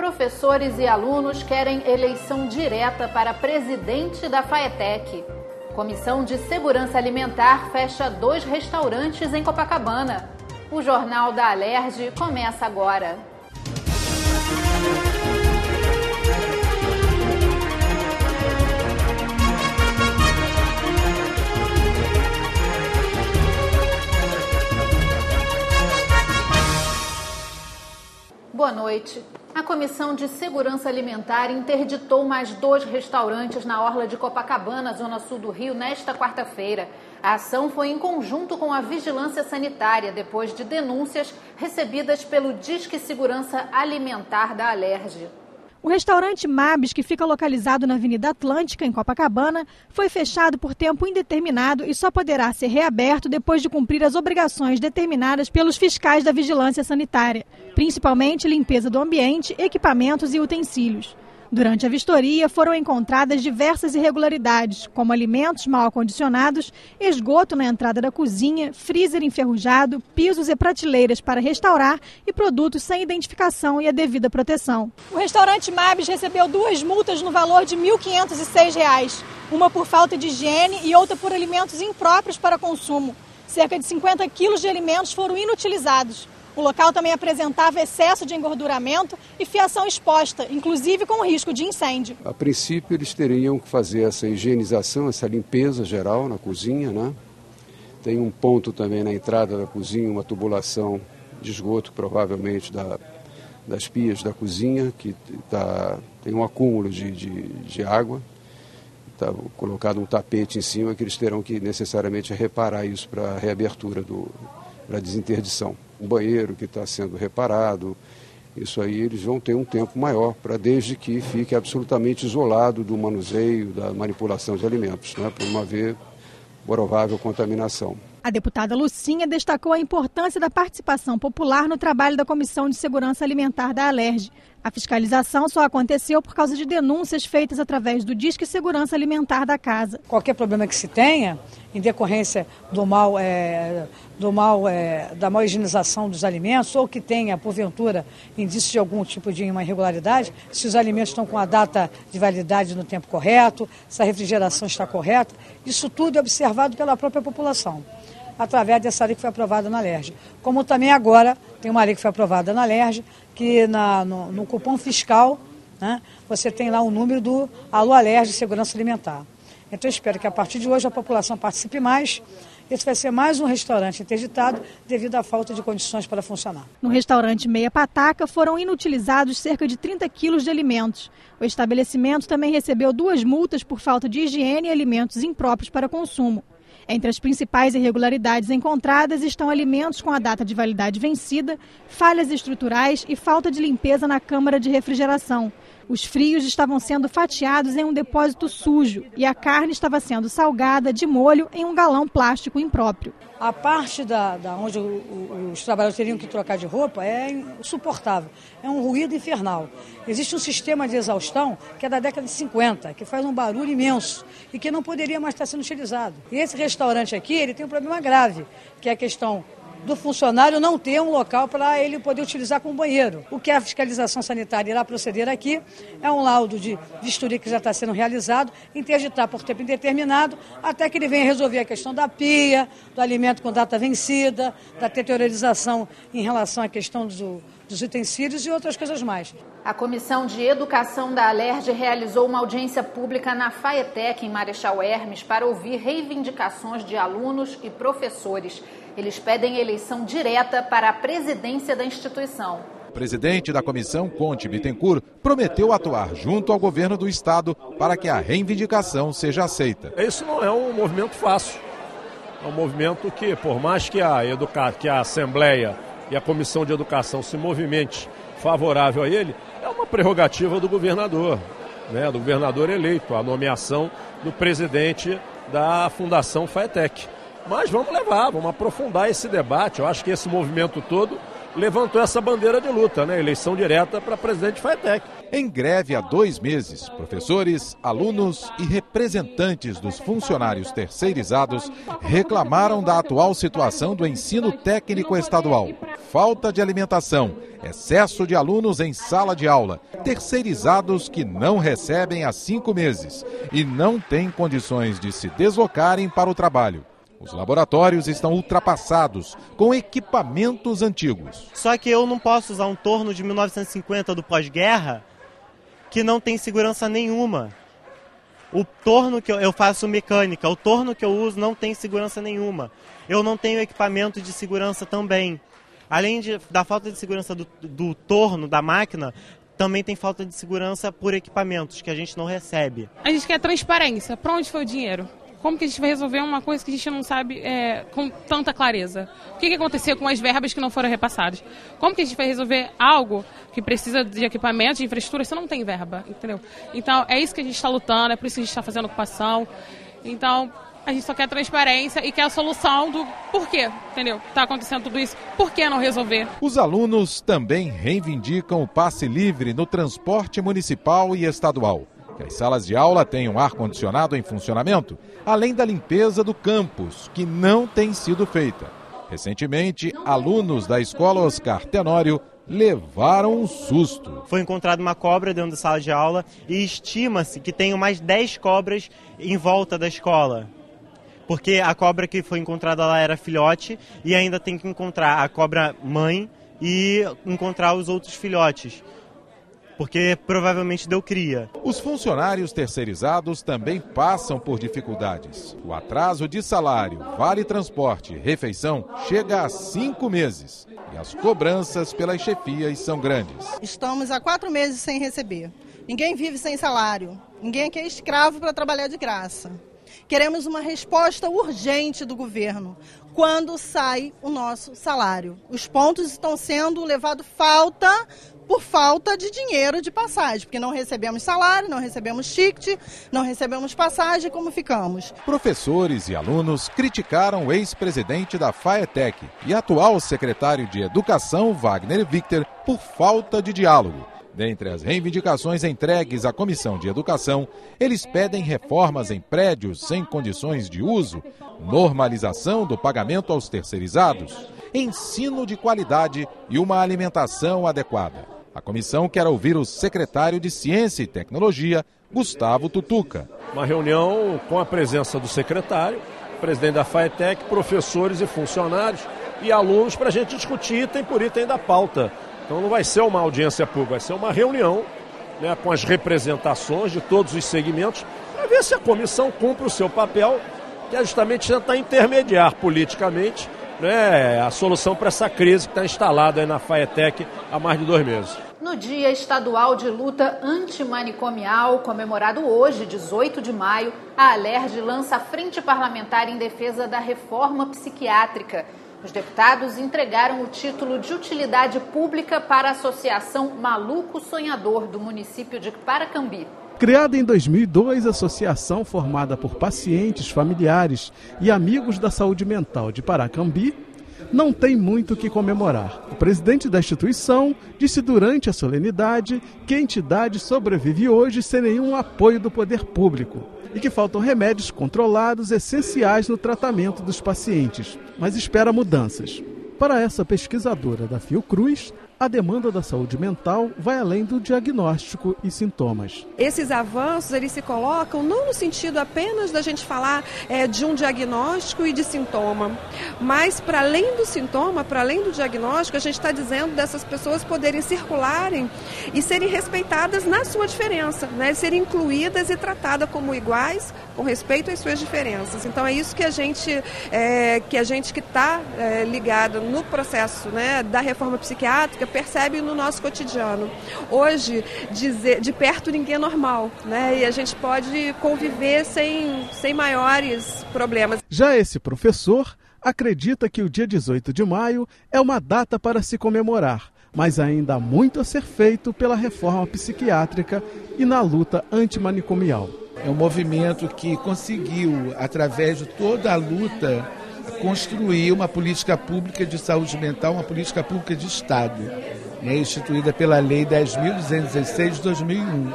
Professores e alunos querem eleição direta para presidente da Faetec. Comissão de Segurança Alimentar fecha 2 restaurantes em Copacabana. O Jornal da Alerj começa agora. Boa noite. A Comissão de Segurança Alimentar interditou mais 2 restaurantes na orla de Copacabana, zona sul do Rio, nesta quarta-feira. A ação foi em conjunto com a Vigilância Sanitária, depois de denúncias recebidas pelo Disque Segurança Alimentar da Alerj. O restaurante Mabes, que fica localizado na Avenida Atlântica, em Copacabana, foi fechado por tempo indeterminado e só poderá ser reaberto depois de cumprir as obrigações determinadas pelos fiscais da Vigilância Sanitária, principalmente limpeza do ambiente, equipamentos e utensílios. Durante a vistoria, foram encontradas diversas irregularidades, como alimentos mal acondicionados, esgoto na entrada da cozinha, freezer enferrujado, pisos e prateleiras para restaurar e produtos sem identificação e a devida proteção. O restaurante Mabes recebeu 2 multas no valor de R$ 1.506, uma por falta de higiene e outra por alimentos impróprios para consumo. Cerca de 50 quilos de alimentos foram inutilizados. O local também apresentava excesso de engorduramento e fiação exposta, inclusive com risco de incêndio. A princípio, eles teriam que fazer essa higienização, essa limpeza geral na cozinha, né? Tem um ponto também na entrada da cozinha, uma tubulação de esgoto, provavelmente das pias da cozinha, que tem um acúmulo de água. Está colocado um tapete em cima que eles terão que necessariamente reparar isso para a reabertura, para a desinterdição. Um banheiro que está sendo reparado, isso aí eles vão ter um tempo maior, desde que fique absolutamente isolado do manuseio, da manipulação de alimentos, né, para não haver provável contaminação. A deputada Lucinha destacou a importância da participação popular no trabalho da Comissão de Segurança Alimentar da Alerj. A fiscalização só aconteceu por causa de denúncias feitas através do Disque Segurança Alimentar da casa. Qualquer problema que se tenha, em decorrência da mal higienização dos alimentos, ou que tenha, porventura, indício de algum tipo de uma irregularidade, se os alimentos estão com a data de validade no tempo correto, se a refrigeração está correta, isso tudo é observado pela própria população, através dessa lei que foi aprovada na Alerj. Como também agora tem uma lei que foi aprovada na Alerj, que no cupom fiscal, né, você tem lá o número do Alô Alerj de Segurança Alimentar. Então eu espero que a partir de hoje a população participe mais. Esse vai ser mais um restaurante interditado devido à falta de condições para funcionar. No restaurante Meia Pataca foram inutilizados cerca de 30 quilos de alimentos. O estabelecimento também recebeu 2 multas por falta de higiene e alimentos impróprios para consumo. Entre as principais irregularidades encontradas estão alimentos com a data de validade vencida, falhas estruturais e falta de limpeza na câmara de refrigeração. Os frios estavam sendo fatiados em um depósito sujo e a carne estava sendo salgada de molho em um galão plástico impróprio. A parte onde os trabalhadores teriam que trocar de roupa é insuportável, é um ruído infernal. Existe um sistema de exaustão que é da década de 50, que faz um barulho imenso e que não poderia mais estar sendo utilizado. E esse restaurante aqui, ele tem um problema grave, que é a questão do funcionário não ter um local para ele poder utilizar como banheiro. O que a fiscalização sanitária irá proceder aqui é um laudo de vistoria que já está sendo realizado, interditar por tempo indeterminado, até que ele venha resolver a questão da pia, do alimento com data vencida, da deteriorização em relação à questão dos utensílios e outras coisas mais. A Comissão de Educação da Alerj realizou uma audiência pública na Faetec, em Marechal Hermes, para ouvir reivindicações de alunos e professores. Eles pedem eleição direta para a presidência da instituição. O presidente da comissão, Conte Bittencourt, prometeu atuar junto ao governo do estado para que a reivindicação seja aceita. Isso não é um movimento fácil. É um movimento que, por mais que a Assembleia e a Comissão de Educação se movimente favorável a ele, é uma prerrogativa do governador, né, do governador eleito, a nomeação do presidente da Fundação Faetec. Mas vamos aprofundar esse debate. Eu acho que esse movimento todo levantou essa bandeira de luta, né? Eleição direta para presidente de FATEC. Em greve há 2 meses, professores, alunos e representantes dos funcionários terceirizados reclamaram da atual situação do ensino técnico estadual. Falta de alimentação, excesso de alunos em sala de aula, terceirizados que não recebem há 5 meses e não têm condições de se deslocarem para o trabalho. Os laboratórios estão ultrapassados, com equipamentos antigos. Só que eu não posso usar um torno de 1950 do pós-guerra que não tem segurança nenhuma. O torno que eu faço mecânica, o torno que eu uso não tem segurança nenhuma. Eu não tenho equipamento de segurança também. Além da falta de segurança do torno, da máquina, também tem falta de segurança por equipamentos que a gente não recebe. A gente quer transparência. Para onde foi o dinheiro? Como que a gente vai resolver uma coisa que a gente não sabe com tanta clareza? O que aconteceu com as verbas que não foram repassadas? Como que a gente vai resolver algo que precisa de equipamento, de infraestrutura, se não tem verba, entendeu? Então, é isso que a gente está lutando, é por isso que a gente está fazendo ocupação. Então, a gente só quer transparência e quer a solução do porquê, entendeu? Está acontecendo tudo isso, por que não resolver? Os alunos também reivindicam o passe livre no transporte municipal e estadual. Que as salas de aula tenham ar-condicionado em funcionamento, além da limpeza do campus, que não tem sido feita. Recentemente, alunos da escola Oscar Tenório levaram um susto. Foi encontrada uma cobra dentro da sala de aula e estima-se que tenham mais 10 cobras em volta da escola. Porque a cobra que foi encontrada lá era filhote e ainda tem que encontrar a cobra mãe e encontrar os outros filhotes, porque provavelmente deu cria. Os funcionários terceirizados também passam por dificuldades. O atraso de salário, vale transporte e refeição chega a 5 meses. E as cobranças pelas chefias são grandes. Estamos há 4 meses sem receber. Ninguém vive sem salário. Ninguém aqui é escravo para trabalhar de graça. Queremos uma resposta urgente do governo. Quando sai o nosso salário? Os pontos estão sendo levados por falta de dinheiro de passagem, porque não recebemos salário, não recebemos ticket, não recebemos passagem, como ficamos? Professores e alunos criticaram o ex-presidente da FATEC e atual secretário de Educação, Wagner Victor, por falta de diálogo. Dentre as reivindicações entregues à Comissão de Educação, eles pedem reformas em prédios sem condições de uso, normalização do pagamento aos terceirizados, ensino de qualidade e uma alimentação adequada. A comissão quer ouvir o secretário de Ciência e Tecnologia, Gustavo Tutuca. Uma reunião com a presença do secretário, presidente da FATEC, professores e funcionários e alunos para a gente discutir item por item da pauta. Então não vai ser uma audiência pública, vai ser uma reunião, né, com as representações de todos os segmentos para ver se a comissão cumpre o seu papel, que é justamente tentar intermediar politicamente, né, a solução para essa crise que está instalada aí na FATEC há mais de 2 meses. No Dia Estadual de Luta Antimanicomial, comemorado hoje, 18 de maio, a Alerj lança a Frente Parlamentar em defesa da reforma psiquiátrica. Os deputados entregaram o título de utilidade pública para a Associação Maluco Sonhador do município de Paracambi. Criada em 2002, a associação, formada por pacientes, familiares e amigos da saúde mental de Paracambi, não tem muito o que comemorar. O presidente da instituição disse durante a solenidade que a entidade sobrevive hoje sem nenhum apoio do poder público e que faltam remédios controlados essenciais no tratamento dos pacientes, mas espera mudanças. Para essa pesquisadora da Fiocruz, a demanda da saúde mental vai além do diagnóstico e sintomas. Esses avanços, eles se colocam não no sentido apenas da gente falar de um diagnóstico e de sintoma, mas para além do sintoma, para além do diagnóstico, a gente está dizendo dessas pessoas poderem circularem e serem respeitadas na sua diferença, né? Serem incluídas e tratadas como iguais com respeito às suas diferenças. Então é isso que a gente que está ligado no processo, né, da reforma psiquiátrica percebe no nosso cotidiano. Hoje, de perto ninguém é normal, né? E a gente pode conviver sem maiores problemas. Já esse professor acredita que o dia 18 de maio é uma data para se comemorar, mas ainda há muito a ser feito pela reforma psiquiátrica e na luta antimanicomial. É um movimento que conseguiu, através de toda a luta construir uma política pública de saúde mental, uma política pública de Estado, instituída pela Lei 10.216 de 2001.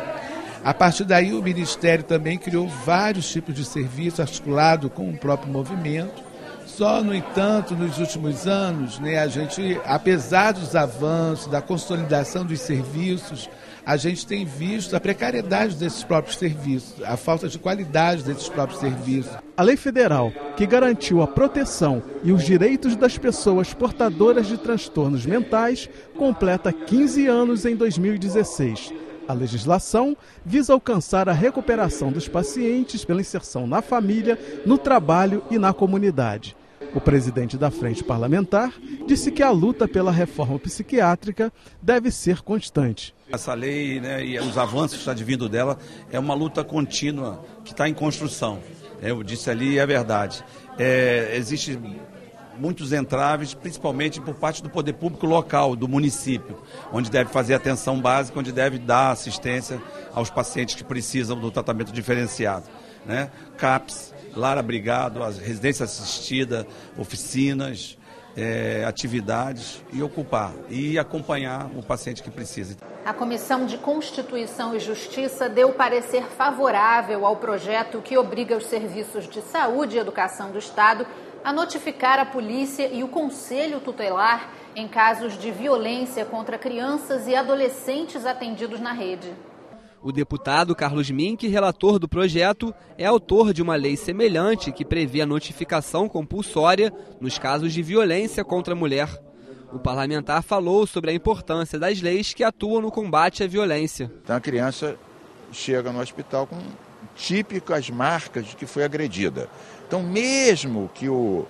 A partir daí, o Ministério também criou vários tipos de serviços articulados com o próprio movimento. Só, no entanto, nos últimos anos, a gente, apesar dos avanços, da consolidação dos serviços, a gente tem visto a precariedade desses próprios serviços, a falta de qualidade desses próprios serviços. A lei federal, que garantiu a proteção e os direitos das pessoas portadoras de transtornos mentais, completa 15 anos em 2016. A legislação visa alcançar a recuperação dos pacientes pela inserção na família, no trabalho e na comunidade. O presidente da Frente Parlamentar disse que a luta pela reforma psiquiátrica deve ser constante. Essa lei, e os avanços que estão advindo dela é uma luta contínua que está em construção. Eu disse ali e é verdade. Existem muitos entraves, principalmente por parte do poder público local, do município, onde deve fazer atenção básica, onde deve dar assistência aos pacientes que precisam do tratamento diferenciado. CAPS, lar abrigado, residência assistida, oficinas, atividades e ocupar e acompanhar o paciente que precisa. A Comissão de Constituição e Justiça deu parecer favorável ao projeto que obriga os serviços de saúde e educação do Estado a notificar a polícia e o Conselho Tutelar em casos de violência contra crianças e adolescentes atendidos na rede. O deputado Carlos Mink, relator do projeto, é autor de uma lei semelhante que prevê a notificação compulsória nos casos de violência contra a mulher. O parlamentar falou sobre a importância das leis que atuam no combate à violência. Então a criança chega no hospital com típicas marcas de que foi agredida. Então mesmo que o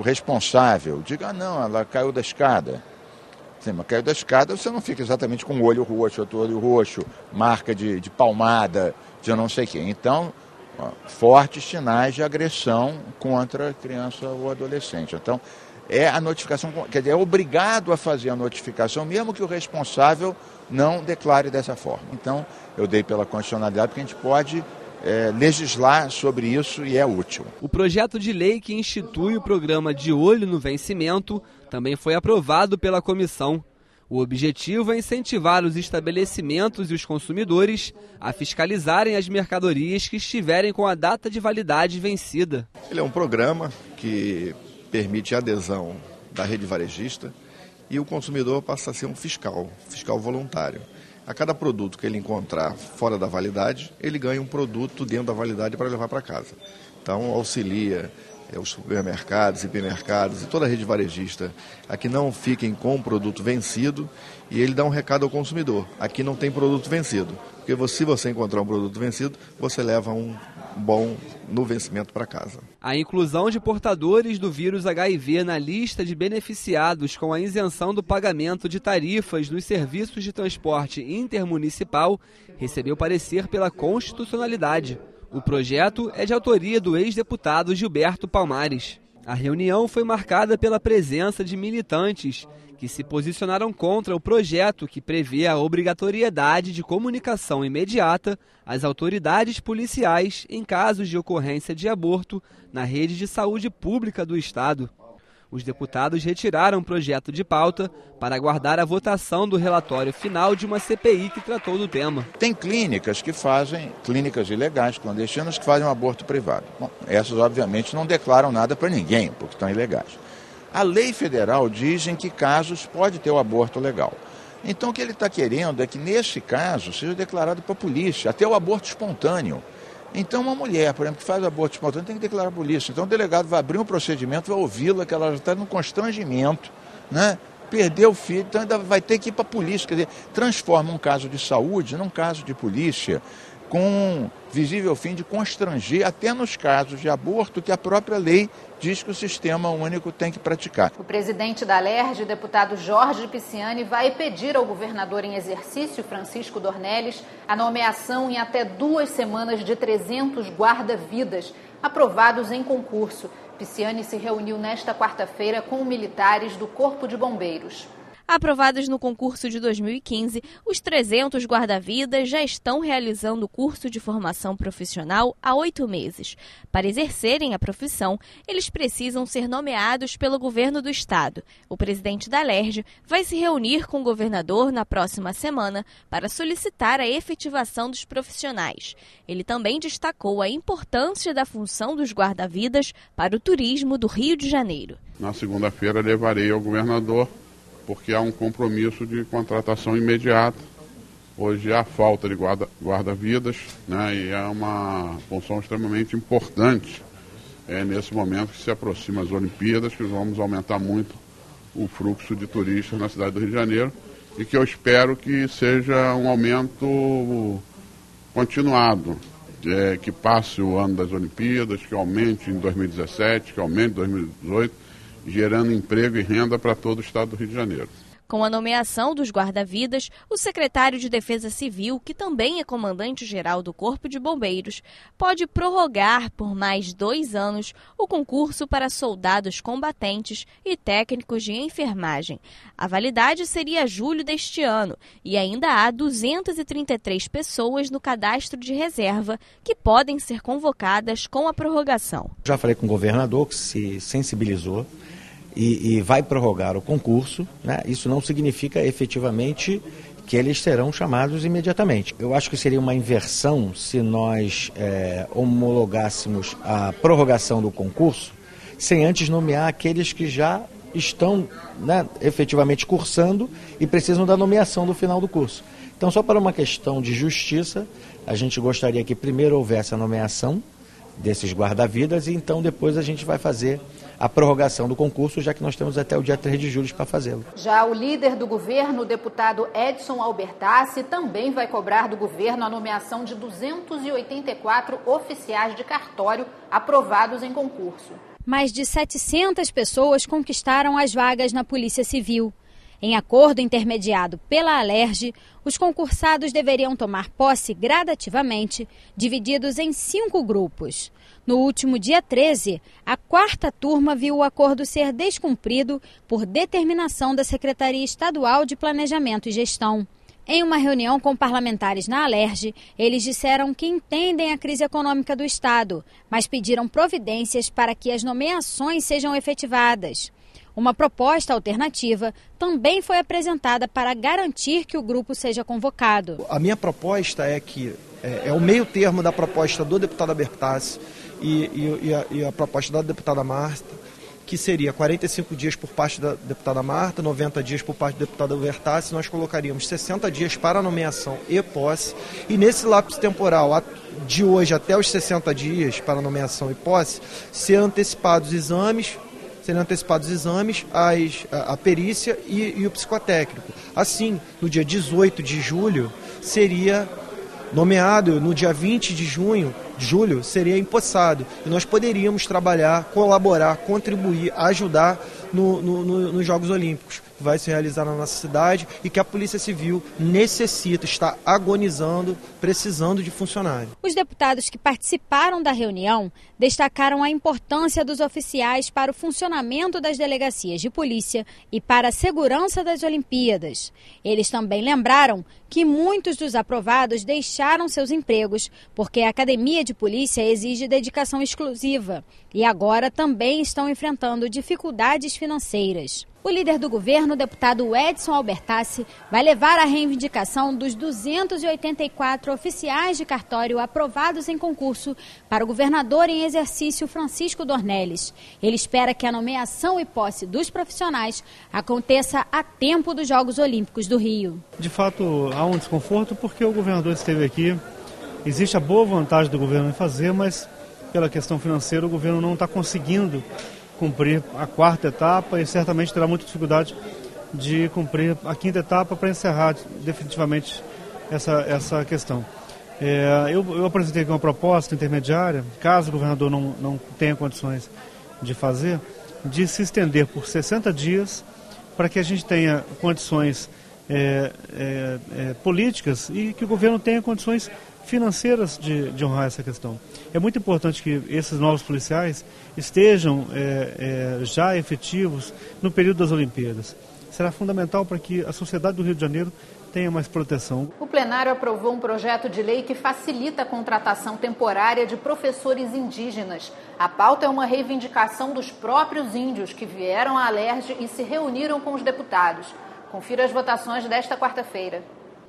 responsável diga, não, ela caiu da escada. Sim, mas caiu da escada, você não fica exatamente com o olho roxo, outro olho roxo, marca de palmada, de não sei o quê. Então, fortes sinais de agressão contra a criança ou adolescente. Então, a notificação, quer dizer, é obrigado a fazer a notificação, mesmo que o responsável não declare dessa forma. Então, eu dei pela constitucionalidade, porque a gente pode legislar sobre isso e é útil. O projeto de lei que institui o programa De Olho no Vencimento também foi aprovado pela comissão. O objetivo é incentivar os estabelecimentos e os consumidores a fiscalizarem as mercadorias que estiverem com a data de validade vencida. Ele é um programa que permite a adesão da rede varejista e o consumidor passa a ser um fiscal voluntário. A cada produto que ele encontrar fora da validade, ele ganha um produto dentro da validade para levar para casa. Então, auxilia os supermercados, hipermercados e toda a rede varejista a que não fiquem com o produto vencido, e ele dá um recado ao consumidor: aqui não tem produto vencido, porque se você encontrar um produto vencido, você leva um bom no vencimento para casa. A inclusão de portadores do vírus HIV na lista de beneficiados com a isenção do pagamento de tarifas nos serviços de transporte intermunicipal recebeu parecer pela constitucionalidade. O projeto é de autoria do ex-deputado Gilberto Palmares. A reunião foi marcada pela presença de militantes que se posicionaram contra o projeto que prevê a obrigatoriedade de comunicação imediata às autoridades policiais em casos de ocorrência de aborto na rede de saúde pública do Estado. Os deputados retiraram o projeto de pauta para aguardar a votação do relatório final de uma CPI que tratou do tema. Tem clínicas que fazem, clínicas ilegais, clandestinas, que fazem um aborto privado. Bom, essas obviamente não declaram nada para ninguém, porque estão ilegais. A lei federal diz em que casos pode ter o aborto legal. Então o que ele está querendo é que nesse caso seja declarado para a polícia, até o aborto espontâneo. Então uma mulher, por exemplo, que faz aborto espontâneo tem que declarar a polícia. Então o delegado vai abrir um procedimento, vai ouvi-la, que ela já está no constrangimento, perdeu o filho, então ainda vai ter que ir para a polícia. Quer dizer, transforma um caso de saúde num caso de polícia, com visível fim de constranger, até nos casos de aborto que a própria lei diz que o sistema único tem que praticar. O presidente da Alerj, deputado Jorge Pisciani, vai pedir ao governador em exercício, Francisco Dornelles, a nomeação em até 2 semanas de 300 guarda-vidas, aprovados em concurso. Pisciani se reuniu nesta quarta-feira com militares do Corpo de Bombeiros. Aprovados no concurso de 2015, os 300 guarda-vidas já estão realizando o curso de formação profissional há 8 meses. Para exercerem a profissão, eles precisam ser nomeados pelo governo do estado. O presidente da Alerj vai se reunir com o governador na próxima semana para solicitar a efetivação dos profissionais. Ele também destacou a importância da função dos guarda-vidas para o turismo do Rio de Janeiro. Na segunda-feira levarei ao governador, porque há um compromisso de contratação imediata. Hoje há falta de guarda-vidas, né, e é uma função extremamente importante nesse momento que se aproxima as Olimpíadas, que vamos aumentar muito o fluxo de turistas na cidade do Rio de Janeiro e que eu espero que seja um aumento continuado, que passe o ano das Olimpíadas, que aumente em 2017, que aumente em 2018, gerando emprego e renda para todo o estado do Rio de Janeiro. Com a nomeação dos guarda-vidas, o secretário de Defesa Civil, que também é comandante-geral do Corpo de Bombeiros, pode prorrogar por mais 2 anos o concurso para soldados combatentes e técnicos de enfermagem. A validade seria julho deste ano e ainda há 233 pessoas no cadastro de reserva que podem ser convocadas com a prorrogação. Já falei com o governador, que se sensibilizou e vai prorrogar o concurso, né? Isso não significa efetivamente que eles serão chamados imediatamente. Eu acho que seria uma inversão se nós homologássemos a prorrogação do concurso sem antes nomear aqueles que já estão, né, efetivamente cursando e precisam da nomeação do final do curso. Então, só para uma questão de justiça, a gente gostaria que primeiro houvesse a nomeação desses guarda-vidas e então depois a gente vai fazer a prorrogação do concurso, já que nós temos até o dia 3 de julho para fazê-lo. Já o líder do governo, o deputado Edson Albertassi, também vai cobrar do governo a nomeação de 284 oficiais de cartório aprovados em concurso. Mais de 700 pessoas conquistaram as vagas na Polícia Civil. Em acordo intermediado pela Alerj, os concursados deveriam tomar posse gradativamente, divididos em 5 grupos. No último dia 13, a 4ª turma viu o acordo ser descumprido por determinação da Secretaria Estadual de Planejamento e Gestão. Em uma reunião com parlamentares na Alerj, eles disseram que entendem a crise econômica do Estado, mas pediram providências para que as nomeações sejam efetivadas. Uma proposta alternativa também foi apresentada para garantir que o grupo seja convocado. A minha proposta é que é o meio termo da proposta do deputado Albertassi e a proposta da deputada Marta, que seria 45 dias por parte da deputada Marta, 90 dias por parte do deputado Albertassi. Nós colocaríamos 60 dias para nomeação e posse, e nesse lapso temporal, de hoje até os 60 dias para nomeação e posse, serem antecipados exames, a perícia e o psicotécnico. Assim, no dia 18 de julho, seria nomeado, no dia 20 de julho, seria empossado. E nós poderíamos trabalhar, colaborar, contribuir, ajudar nos Jogos Olímpicos, que vai se realizar na nossa cidade e que a Polícia Civil necessita, está agonizando, precisando de funcionários. Os deputados que participaram da reunião destacaram a importância dos oficiais para o funcionamento das delegacias de polícia e para a segurança das Olimpíadas. Eles também lembraram que muitos dos aprovados deixaram seus empregos porque a academia de polícia exige dedicação exclusiva e agora também estão enfrentando dificuldades financeiras. O líder do governo, o deputado Edson Albertassi, vai levar a reivindicação dos 284 oficiais de cartório aprovados em concurso para o governador em exercício Francisco Dornelles. Ele espera que a nomeação e posse dos profissionais aconteça a tempo dos Jogos Olímpicos do Rio. De fato, há um desconforto porque o governador esteve aqui. Existe a boa vontade do governo em fazer, mas pela questão financeira o governo não está conseguindo cumprir a 4ª etapa e certamente terá muita dificuldade de cumprir a 5ª etapa para encerrar definitivamente essa questão. Eu apresentei aqui uma proposta intermediária, caso o governador não tenha condições de fazer, de se estender por 60 dias para que a gente tenha condições políticas e que o governo tenha condições financeiras de honrar essa questão. É muito importante que esses novos policiais estejam já efetivos no período das Olimpíadas. será fundamental para que a sociedade do Rio de Janeiro tenha mais proteção. O plenário aprovou um projeto de lei que facilita a contratação temporária de professores indígenas. A pauta é uma reivindicação dos próprios índios que vieram à Alerj e se reuniram com os deputados. Confira as votações desta quarta-feira.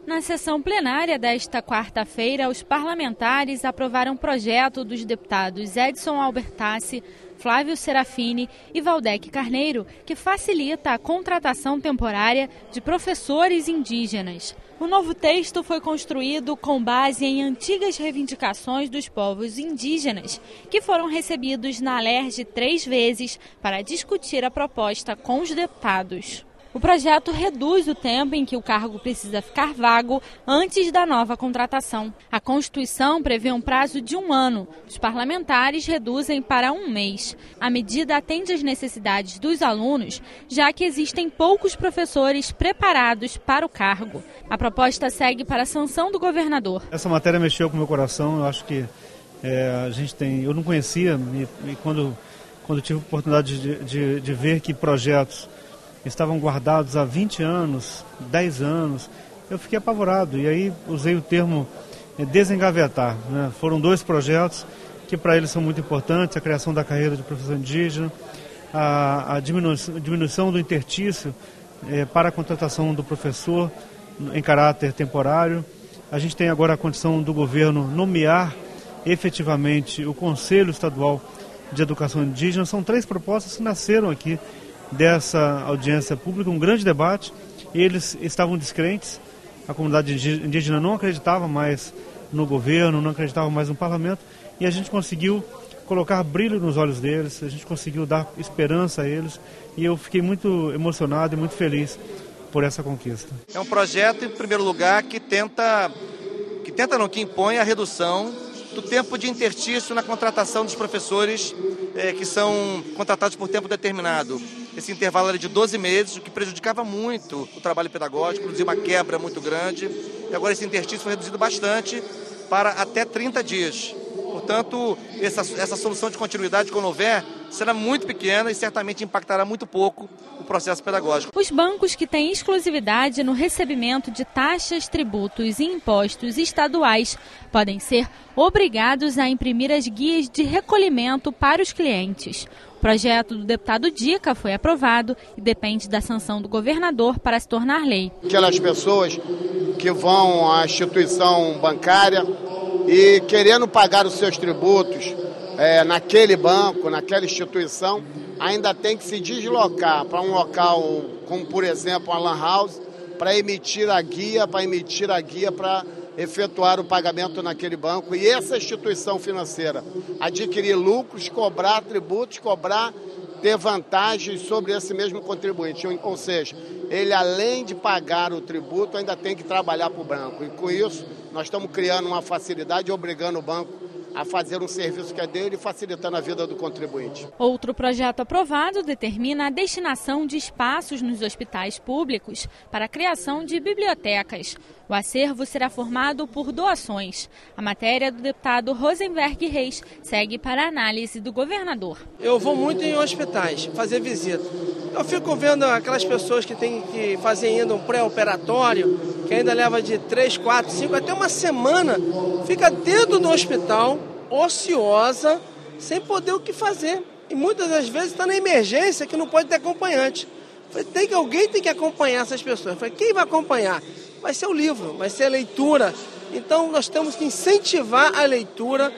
Na sessão plenária desta quarta-feira, os parlamentares aprovaram um projeto dos deputados Edson Albertassi, Flávio Serafini e Valdec Carneiro, que facilita a contratação temporária de professores indígenas. O novo texto foi construído com base em antigas reivindicações dos povos indígenas, que foram recebidos na Alerj 3 vezes para discutir a proposta com os deputados. O projeto reduz o tempo em que o cargo precisa ficar vago antes da nova contratação. A Constituição prevê um prazo de 1 ano. Os parlamentares reduzem para 1 mês. A medida atende às necessidades dos alunos, já que existem poucos professores preparados para o cargo. A proposta segue para a sanção do governador. Essa matéria mexeu com o meu coração. Eu acho que eu não conhecia, e quando tive a oportunidade de ver que projetos estavam guardados há 20 anos, 10 anos, eu fiquei apavorado e aí usei o termo desengavetar, né? Foram 2 projetos que para eles são muito importantes: a criação da carreira de professor indígena, a diminuição do interstício para a contratação do professor em caráter temporário. A gente tem agora a condição do governo nomear efetivamente o Conselho Estadual de Educação Indígena. São 3 propostas que nasceram aqui dessa audiência pública, um grande debate. Eles estavam descrentes, a comunidade indígena não acreditava mais no governo, não acreditava mais no parlamento, e a gente conseguiu colocar brilho nos olhos deles, a gente conseguiu dar esperança a eles, e eu fiquei muito emocionado e muito feliz por essa conquista. É um projeto, em primeiro lugar, que impõe a redução do tempo de interstício na contratação dos professores que são contratados por tempo determinado. Esse intervalo era de 12 meses, o que prejudicava muito o trabalho pedagógico, produzia uma quebra muito grande. E agora esse interstício foi reduzido bastante para até 30 dias. Portanto, essa solução de continuidade, quando houver, será muito pequena e certamente impactará muito pouco o processo pedagógico. Os bancos que têm exclusividade no recebimento de taxas, tributos e impostos estaduais podem ser obrigados a imprimir as guias de recolhimento para os clientes. O projeto do deputado Dica foi aprovado e depende da sanção do governador para se tornar lei. Aquelas pessoas que vão à instituição bancária e querendo pagar os seus tributos naquele banco, naquela instituição, ainda tem que se deslocar para um local como, por exemplo, a Lan House, para emitir a guia para efetuar o pagamento naquele banco, e essa instituição financeira adquirir lucros, cobrar tributos, ter vantagens sobre esse mesmo contribuinte. Ou seja, ele, além de pagar o tributo, ainda tem que trabalhar para o banco. E com isso, nós estamos criando uma facilidade, obrigando o banco a fazer um serviço que é dele, facilitando a vida do contribuinte. Outro projeto aprovado determina a destinação de espaços nos hospitais públicos para a criação de bibliotecas. O acervo será formado por doações. A matéria do deputado Rosenberg Reis segue para a análise do governador. Eu vou muito em hospitais fazer visita. Eu fico vendo aquelas pessoas que têm que fazer ainda um pré-operatório, que ainda leva de 3, 4, 5, até uma semana, fica dentro do hospital, ociosa, sem poder o que fazer. E muitas das vezes está na emergência que não pode ter acompanhante. Alguém tem que acompanhar essas pessoas. Quem vai acompanhar? Vai ser o livro, vai ser a leitura. Então nós temos que incentivar a leitura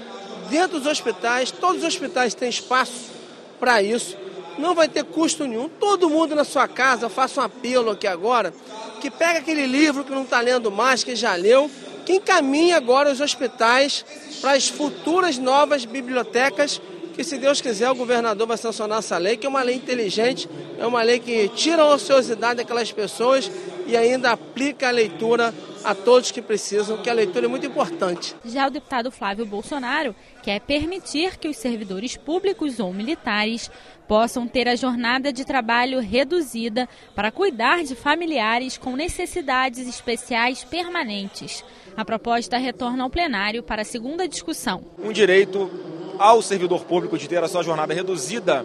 dentro dos hospitais. Todos os hospitais têm espaço para isso. Não vai ter custo nenhum. Todo mundo na sua casa, eu faço um apelo aqui agora, que pega aquele livro que não está lendo mais, que já leu, que encaminhe agora os hospitais para as futuras novas bibliotecas, que, se Deus quiser, o governador vai sancionar essa lei, que é uma lei inteligente, é uma lei que tira a ociosidade daquelas pessoas e ainda aplica a leitura a todos que precisam, que a leitura é muito importante. Já o deputado Flávio Bolsonaro quer permitir que os servidores públicos ou militares possam ter a jornada de trabalho reduzida para cuidar de familiares com necessidades especiais permanentes. A proposta retorna ao plenário para a segunda discussão. Um direito ao servidor público de ter a sua jornada reduzida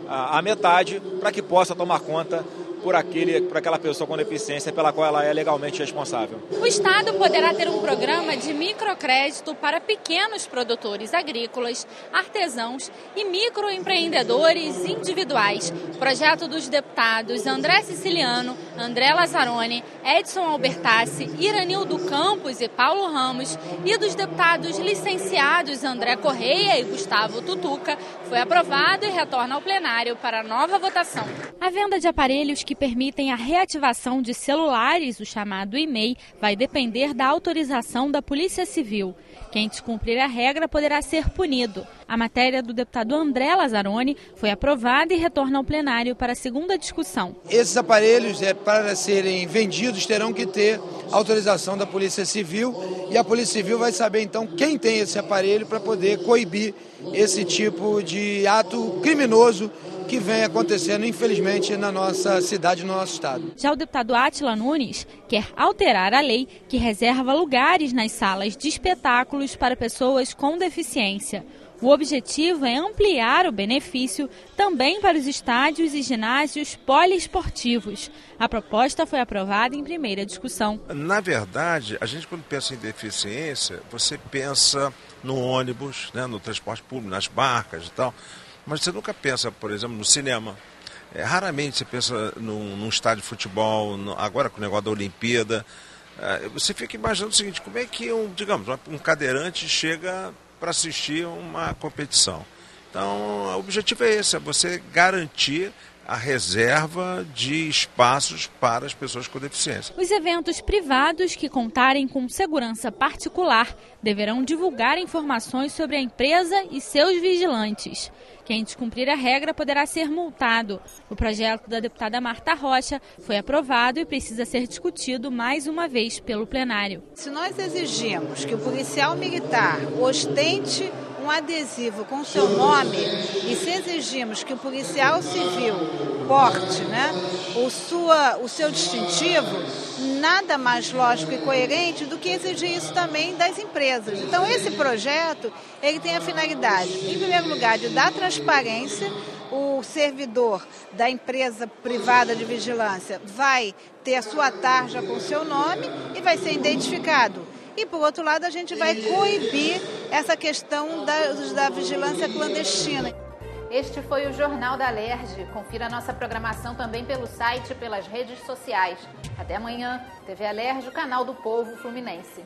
à metade, para que possa tomar conta, por aquela pessoa com deficiência pela qual ela é legalmente responsável. O Estado poderá ter um programa de microcrédito para pequenos produtores agrícolas, artesãos e microempreendedores individuais. Projeto dos deputados André Siciliano, André Lazzaroni, Edson Albertassi, Iranildo Campos e Paulo Ramos e dos deputados licenciados André Correia e Gustavo Tutuca foi aprovado e retorna ao plenário para nova votação. A venda de aparelhos que permitem a reativação de celulares, o chamado e-mail, vai depender da autorização da Polícia Civil. Quem descumprir a regra poderá ser punido. A matéria do deputado André Lazzaroni foi aprovada e retorna ao plenário para a segunda discussão. Esses aparelhos, para serem vendidos, terão que ter autorização da Polícia Civil e a Polícia Civil vai saber então quem tem esse aparelho para poder coibir esse tipo de ato criminoso que vem acontecendo, infelizmente, na nossa cidade, no nosso estado. Já o deputado Átila Nunes quer alterar a lei que reserva lugares nas salas de espetáculos para pessoas com deficiência. O objetivo é ampliar o benefício também para os estádios e ginásios poliesportivos. A proposta foi aprovada em primeira discussão. Na verdade, a gente quando pensa em deficiência, você pensa no ônibus, né, no transporte público, nas barcas e tal, mas você nunca pensa, por exemplo, no cinema. Raramente você pensa num estádio de futebol, agora com o negócio da Olimpíada. Você fica imaginando o seguinte, como é que um cadeirante chega para assistir uma competição. Então, o objetivo é esse, é você garantir a reserva de espaços para as pessoas com deficiência. Os eventos privados que contarem com segurança particular deverão divulgar informações sobre a empresa e seus vigilantes. Quem descumprir a regra poderá ser multado. O projeto da deputada Marta Rocha foi aprovado e precisa ser discutido mais uma vez pelo plenário. Se nós exigimos que o policial militar ostente um adesivo com seu nome e se exigimos que o policial civil porte, o seu distintivo, nada mais lógico e coerente do que exigir isso também das empresas. Então esse projeto ele tem a finalidade, em primeiro lugar, de dar transparência. O servidor da empresa privada de vigilância vai ter a sua tarja com seu nome e vai ser identificado. E, por outro lado, a gente vai coibir essa questão da vigilância clandestina. Este foi o Jornal da Alerj. Confira a nossa programação também pelo site e pelas redes sociais. Até amanhã. TV Alerj, o canal do povo fluminense.